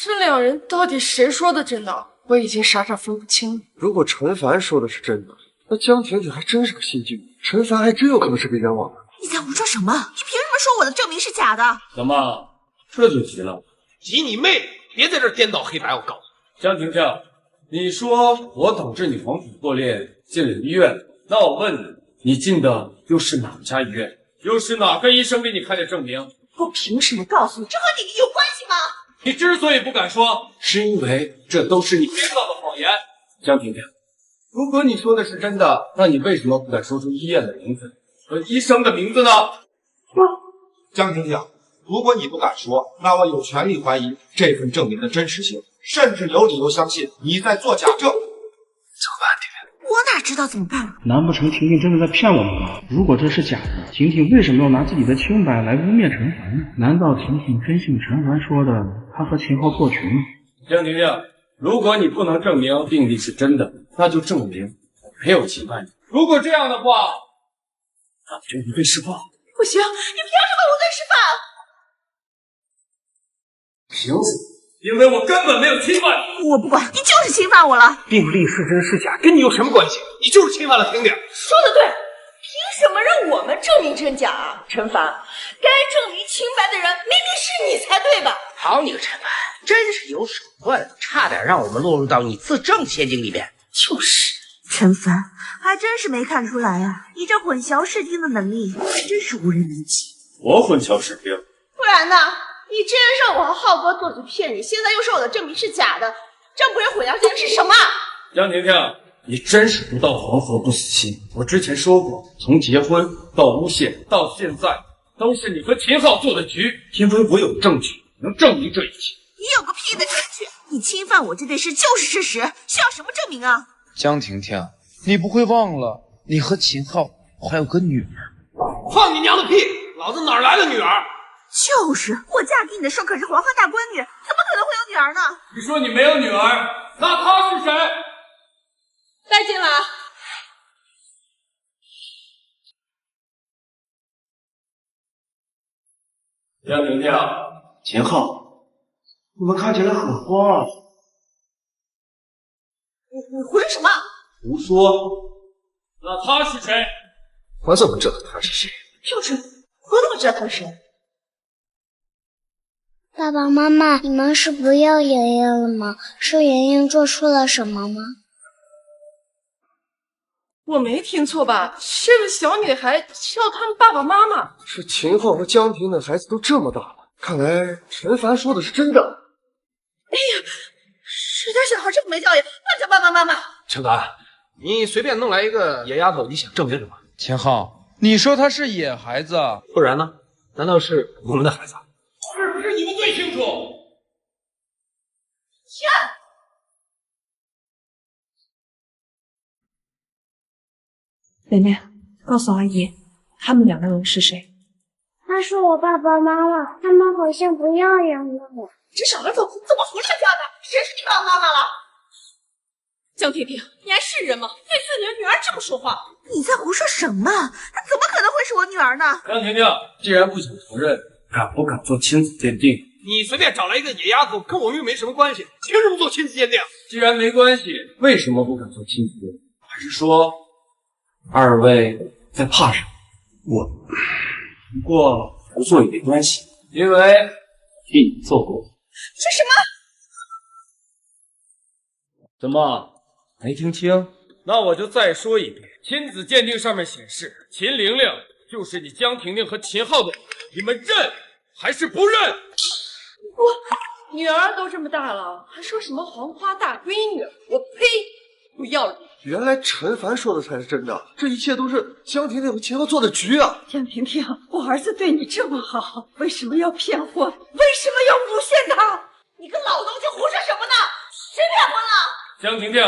这两人到底谁说的真的？我已经傻傻分不清了。如果陈凡说的是真的，那江婷婷还真是个新晋，陈凡还真有可能是被冤枉的。你在胡说什么？你凭什么说我的证明是假的？怎么这就急了？急你妹！别在这颠倒黑白！我告诉你，江婷婷，你说我导致你黄体破裂进了医院，那我问你，你进的又是哪家医院？又是哪个医生给你开的证明？我凭什么告诉你？这和你有关系吗？你之所以不敢说，是因为这都是你编造的谎言。江婷婷，如果你说的是真的，那你为什么不敢说出医院的名字和医生的名字呢？江婷婷，如果你不敢说，那我有权利怀疑这份证明的真实性，甚至有理由相信你在做假证。怎么办，婷婷？我哪知道怎么办？难不成婷婷真的在骗我们吗？如果这是假的，婷婷为什么要拿自己的清白来污蔑陈凡呢？难道婷婷真信陈凡说的她和秦昊做群吗？江婷婷，如果你不能证明病例是真的，那就证明我没有侵犯你。如果这样的话，那你就无罪释放。不行，你凭什么无罪释放？凭什么？因为我根本没有侵犯你。我不管，你就是侵犯我了。病例是真是假，跟你有什么关系？你就是侵犯了婷婷。说的对，凭什么让我们证明真假啊？陈凡，该证明清白的人明明是你才对吧？好你个陈凡，真是有手段，差点让我们落入到你自证陷阱里边。就是，陈凡还真是没看出来啊，你这混淆视听的能力真是无人能及。我混淆视听？不然呢？你之前让我和浩哥做嘴骗你，现在又说我的证明是假的，这不是混淆视听是什么？江婷婷，你真是不到黄河不死心。我之前说过，从结婚到诬陷到现在，都是你和秦昊做的局，因为我有证据能证明这一切。你有个屁的证据！你侵犯我这件事就是事实，需要什么证明啊？江婷婷，你不会忘了你和秦昊还有个女儿？放你娘的屁！老子哪来的女儿？就是我嫁给你的时候可是黄花大闺女，怎么可能会有女儿呢？你说你没有女儿，那她是谁？带进来。江婷婷，秦昊，你们看起来很慌啊。你胡说什么？胡说。那她是谁？我怎么知道她是谁？就是，我怎么知道她是谁？爸爸妈妈，你们是不要妍妍了吗？是妍妍做错了什么吗？我没听错吧？这个小女孩叫他们爸爸妈妈。是秦昊和江婷的孩子都这么大了，看来陈凡说的是真的。哎呀，谁家小孩这么没教养，乱叫爸爸妈妈！陈凡，你随便弄来一个野丫头，你想证明什么？秦昊，你说她是野孩子，不然呢？难道是我们的孩子？是不是你们最清楚？天！妹妹，告诉阿姨，他们两个人是谁？他是我爸爸妈妈，他们好像不要人了。这小子怎么胡乱叫的？谁是你爸爸妈妈了？江婷婷，你还是人吗？对自己的女儿这么说话？你在胡说什么？她怎么可能会是我女儿呢？江婷婷，既然不想承认，敢不敢做亲子鉴定？你随便找来一个野鸭子，跟我们又没什么关系，凭什么做亲子鉴定？既然没关系，为什么不敢做亲子鉴定？还是说，二位在怕什么？我不过不做也没关系，因为替你做过。这什么？怎么没听清？那我就再说一遍，亲子鉴定上面显示，秦玲玲就是你江婷婷和秦昊的，你们认还是不认？我女儿都这么大了，还说什么黄花大闺女？我呸！不要脸！原来陈凡说的才是真的，这一切都是江婷婷和秦昊做的局啊！江婷婷，我儿子对你这么好，为什么要骗婚？为什么要诬陷他？你个老东西胡说什么呢？谁骗婚了？江婷婷，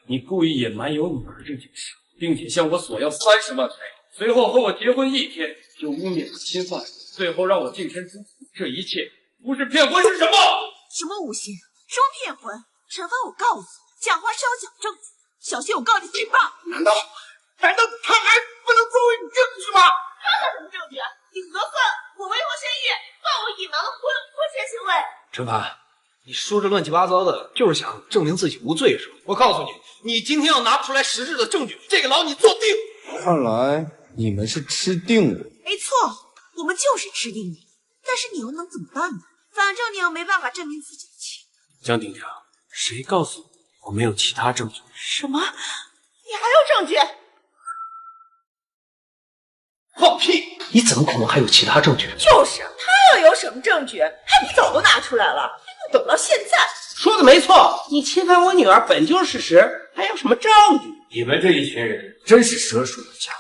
你故意隐瞒有女儿这件事，并且向我索要30万赔，随后和我结婚1天就污蔑我侵犯，最后让我净身出户，这一切不是骗婚是什么？什么诬陷？什么骗婚？陈凡，我告诉你，讲话是要讲证据，小心我告你诽谤！难道他还不能作为证据吗？他算什么证据？顶多算我未婚先孕，算我隐瞒了婚前行为。陈凡，你说这乱七八糟的，就是想证明自己无罪是吧？我告诉你，你今天要拿不出来实质的证据，这个牢你坐定。看来你们是吃定了。没错，我们就是吃定你，但是你又能怎么办呢？反正你又没办法证明自己的清。江婷婷，谁告诉你我没有其他证据？什么？你还有证据？放屁！你怎么可能还有其他证据？就是他要有什么证据，他你早都拿出来了，还等到现在。说的没错，你侵犯我女儿本就是事实，还有什么证据？你们这一群人真是蛇鼠的家。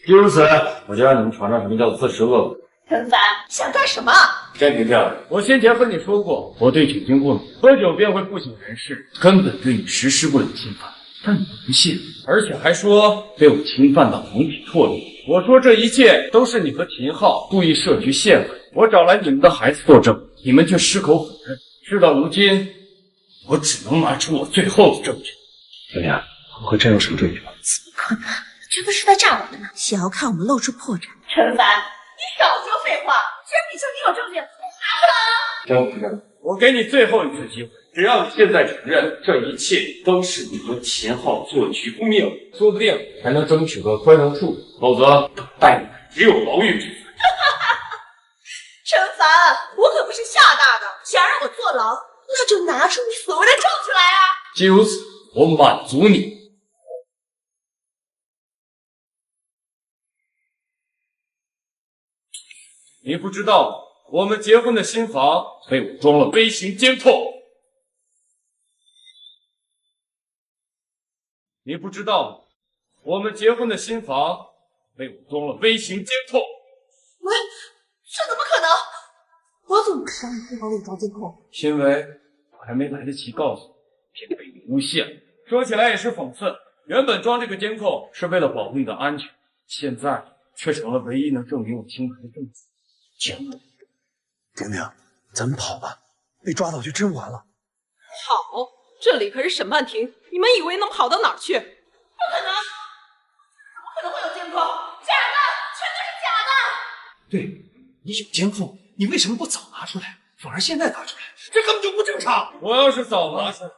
既如此，我就让你们尝尝什么叫自食恶果。陈凡想干什么？江婷婷，我先前和你说过，我对酒精过敏，喝酒便会不省人事，根本对你实施不了侵犯。但你不信，而且还说被我侵犯到红体唾液。我说这一切都是你和秦昊故意设局陷害我，找来你们的孩子作证，你们却矢口否认。事到如今，我只能拿出我最后的证据。怎么样，我会真有什么证据吗？怎么可能？这都是在诈我的呢，想要看我们露出破绽。陈凡，你少说废话！既然你证明有证据，拿出来啊！江婷婷，我给你最后一次机会，只要你现在承认这一切都是你和秦昊做局污蔑我，说不定还能争取个宽容处理，否则等待你只有牢狱之灾。陈凡，我可不是吓大的，想让我坐牢，那就拿出你所谓的证据来啊！既如此，我满足你。你不知道，我们结婚的新房被我装了微型监控。你不知道，我们结婚的新房被我装了微型监控。喂，这怎么可能？我怎么知道你会帮我装监控？因为我还没来得及告诉你，便被你诬陷了。说起来也是讽刺，原本装这个监控是为了保护你的安全，现在却成了唯一能证明我清白的证据。婷婷，咱们跑吧，被抓到就真完了。好，这里可是审判庭，你们以为能跑到哪儿去？不可能，怎么可能会有监控？假的，全都是假的！对，你有监控，你为什么不早拿出来，反而现在拿出来？这根本就不正常！我要是早拿出来，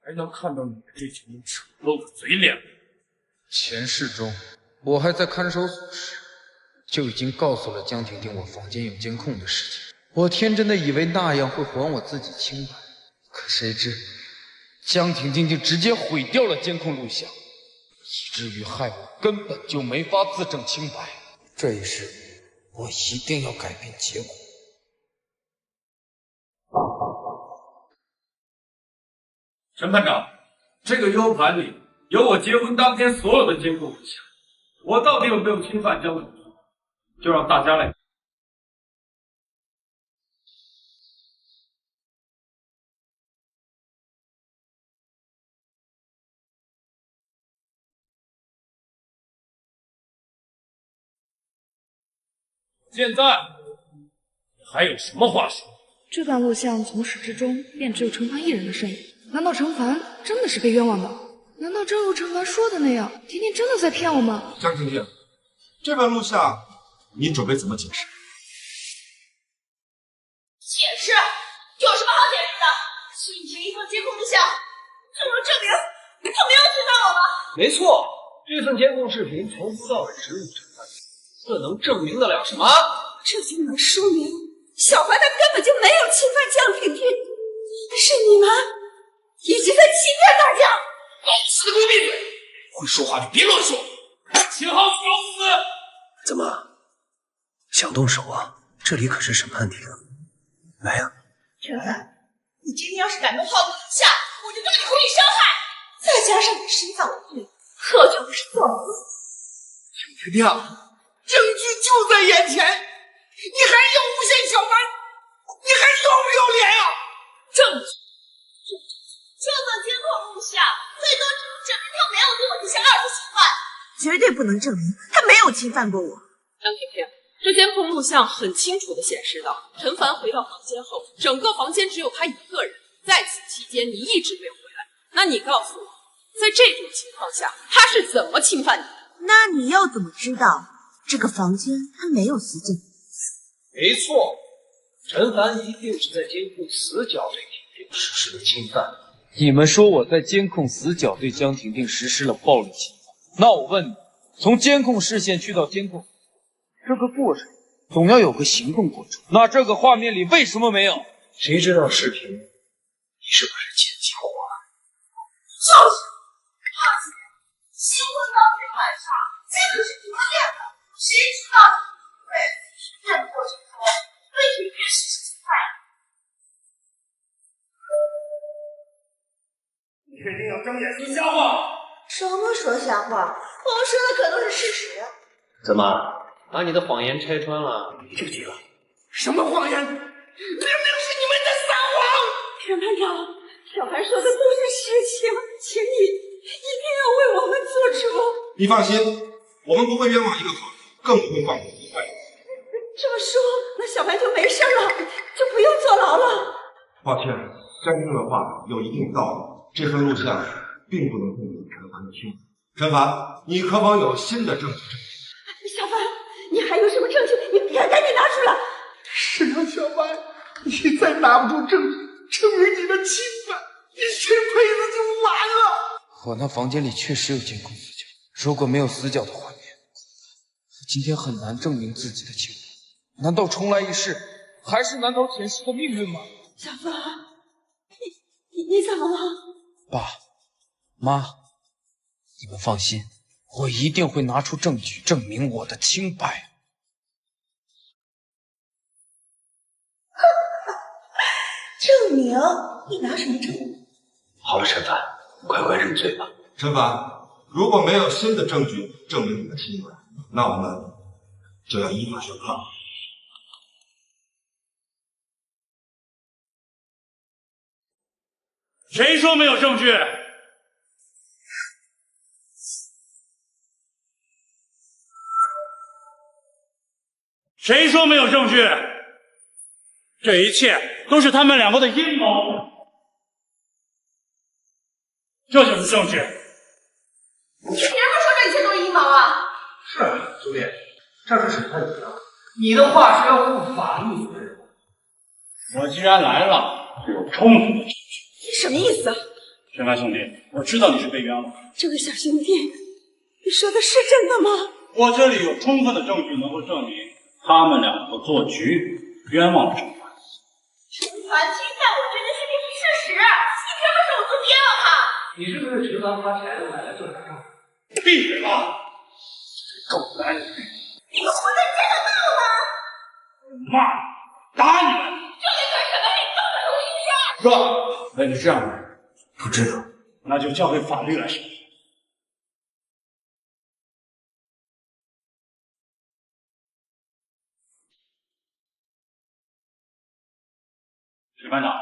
还能看到你这群丑陋的嘴脸。前世中，我还在看守所时，就已经告诉了江婷婷我房间有监控的事情。我天真的以为那样会还我自己清白，可谁知江婷婷就直接毁掉了监控录像，以至于害我根本就没法自证清白。这一世，我一定要改变结果。陈班长，这个 U 盘里有我结婚当天所有的监控录像，我到底有没有侵犯江总？就让大家来现在你还有什么话说？这段录像从始至终便只有陈凡一人的身影，难道陈凡真的是被冤枉的？难道正如陈凡说的那样，婷婷真的在骗我吗？江婷婷，这段录像你准备怎么解释？解释？有什么好解释的？仅凭一份监控录像，就能证明他没有侵犯我吗？没错，这份监控视频从头到尾直入陈凡，这能证明得了什么？这就能说明小凡他根本就没有侵犯江婷婷，是你们一直在欺骗大家。死给我闭嘴！会说话就别乱说。秦昊找死！怎么想动手啊？这里可是审判庭，来呀！陈凡，你今天要是敢动浩子一下，我就对你故意伤害，再加上你身犯我罪，这就不是做梦。婷婷，证据就在眼前，你还要诬陷小凡，你还要不要脸啊？证据，这份监控录像最多只能证明他没有对我进行二次侵犯，绝对不能证明他没有侵犯过我。张婷婷，这监控录像很清楚地显示到，陈凡回到房间后，整个房间只有他一个人，在此期间你一直没有回来。那你告诉我，在这种情况下，他是怎么侵犯你的？那你要怎么知道这个房间他没有死者？没错，陈凡一定是在监控死角对婷婷实施了侵犯。你们说我在监控死角对江婷婷实施了暴力侵犯，那我问你，从监控视线去到监控，这个过程总要有个行动过程，那这个画面里为什么没有？谁知道视频你是不是剪辑过啊？就是，而且新婚当天晚上这个是你们练的，谁知道对实践过程中对婷婷实施侵犯？你确定要睁眼说瞎话？什么说瞎话？我们说的可都是事实。怎么把你的谎言拆穿了，你就急了？什么谎言？明明是你们在撒谎！田班长，小凡说的都是实情，请你一定要为我们做主。你放心，我们不会冤枉一个好人，更不会放过一个坏人。这么说，那小凡就没事了，就不用坐牢了。抱歉，江婷的话有一定道理。这份录像并不能证明陈凡的清白。陈凡，你可否有新的证据？小凡，你还有什么证据？你赶紧拿出来！是啊，小凡，你再拿不出证据证明你的清白，你这辈子就完了。我那房间里确实有监控死角，如果没有死角的画面，我今天很难证明自己的清白。难道重来一世还是难逃前世的命运吗？小凡，你怎么了？爸妈，你们放心，我一定会拿出证据证明我的清白。证明？你拿什么证明？好了，陈凡，乖乖认罪吧。陈凡，如果没有新的证据证明你的清白，那我们就要依法审判。谁说没有证据？谁说没有证据？这一切都是他们两个的阴谋，这就是证据。你凭什么说这一切都是阴谋啊？是啊，朱烈，这是审判你的，你的话是要负法律责任。我既然来了，就有充分的证据。你什么意思啊？陈凡兄弟，我知道你是被冤枉的。这位小兄弟，你说的是真的吗？我这里有充分的证据能够证明他们两个做局，冤枉了陈凡。陈凡侵犯我这件事情是事实，你凭什么说我做冤枉他？你是不是陈凡花钱买来做假账？闭嘴吧！狗男人！你们混蛋真的闹了！骂你，打你们！这里可是审判令，根本无刑事。是吧？那你这样的人，不知道，那就交给法律来审理。史班长，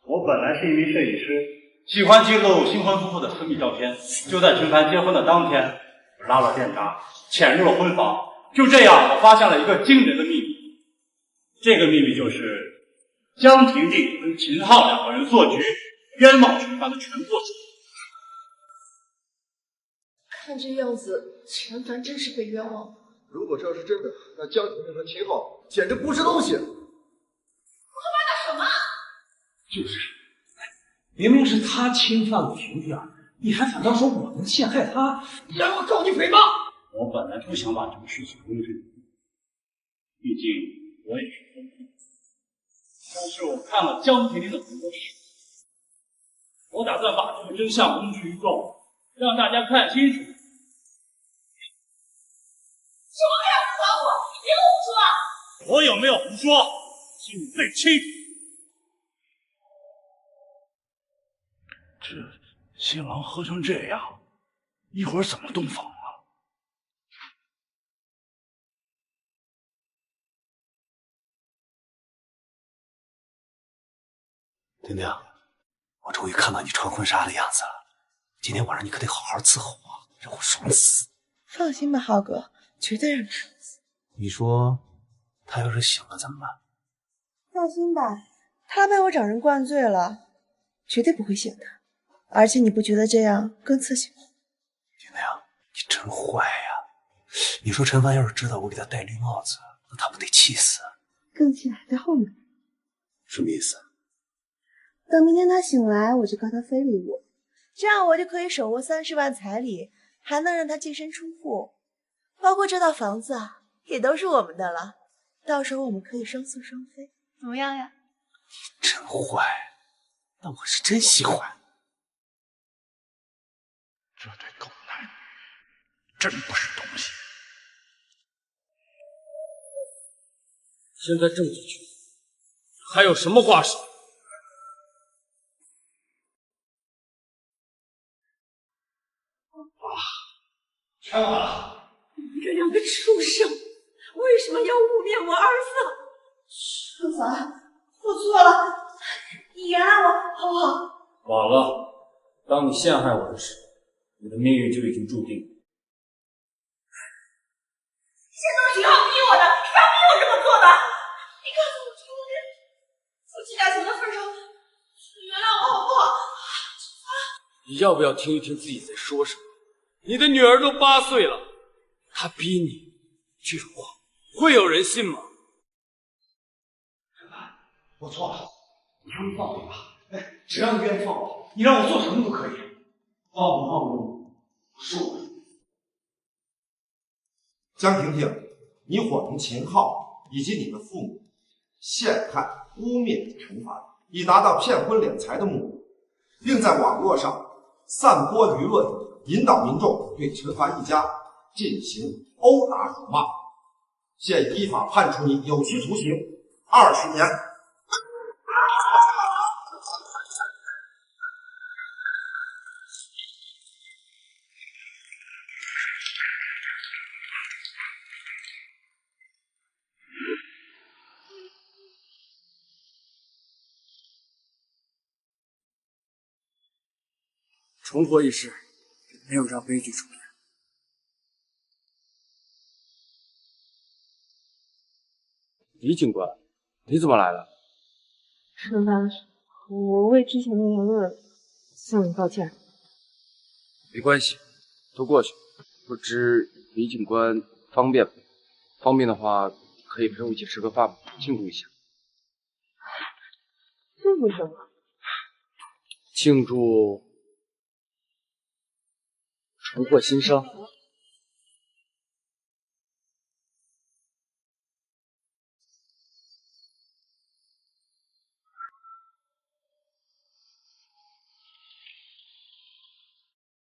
我本来是一名摄影师，喜欢记录新婚夫妇的私密照片。就在陈凡结婚的当天，我拉了电闸，潜入了婚房。就这样，我发现了一个惊人的秘密：这个秘密就是江婷婷跟秦昊两个人做局，冤枉陈凡的全过程。看这样子，陈凡真是被冤枉了。如果这要是真的，那江婷婷和秦昊简直不是东西。胡说八道什么？就是，明明是他侵犯了婷婷，你还反倒说我们陷害他，让我告你诽谤。我本来不想把这个事情公之于众，毕竟我也是疯子。但是我看了江婷婷的很多事，我打算把这个真相公之于众，让大家看清楚。什么还要指责我？你别胡说！我有没有胡说，心里最清楚。这新郎喝成这样，一会儿怎么洞房啊？婷婷，我终于看到你穿婚纱的样子了。今天晚上你可得好好伺候我，让我爽死。放心吧，浩哥，绝对让你爽死。你说他要是醒了怎么办？放心吧，他被我找人灌醉了，绝对不会醒的。而且你不觉得这样更刺激吗？婷婷，你真坏呀！你说陈凡要是知道我给他戴绿帽子，那他不得气死？更气还在后面。什么意思？等明天他醒来，我就告他非礼我，这样我就可以手握30万彩礼，还能让他净身出户，包括这套房子啊，也都是我们的了。到时候我们可以双宿双飞，怎么样呀？你真坏，那我是真喜欢。这对狗男女真不是东西。现在证据确凿，还有什么话说？全完了！你这两个畜生，为什么要污蔑我儿子？陈凡，我错了，你原谅我好不好？晚了，当你陷害我的时候，你的命运就已经注定了。现在挺好逼我的，是他逼我这么做的。你告诉我今天夫妻感情的分手，原谅我好不好？你要不要听一听自己在说什么？你的女儿都8岁了，她逼你，这种话会有人信吗？我错了，你求你放我一马！哎，只要你愿意放我，你让我做什么都可以。放不放我，是我的。江婷婷，你伙同秦昊以及你的父母陷害、污蔑陈凡，以达到骗婚敛财的目的，并在网络上散播舆论，引导民众对陈凡一家进行殴打辱骂，现依法判处你有期徒刑20年。重活一世，没有让悲剧重演。李警官，你怎么来了？陈凡，我为之前的言论向你道歉。没关系，都过去。不知李警官方便不？方便的话，可以陪我一起吃个饭，庆祝一下。庆祝什么？庆祝重获新生。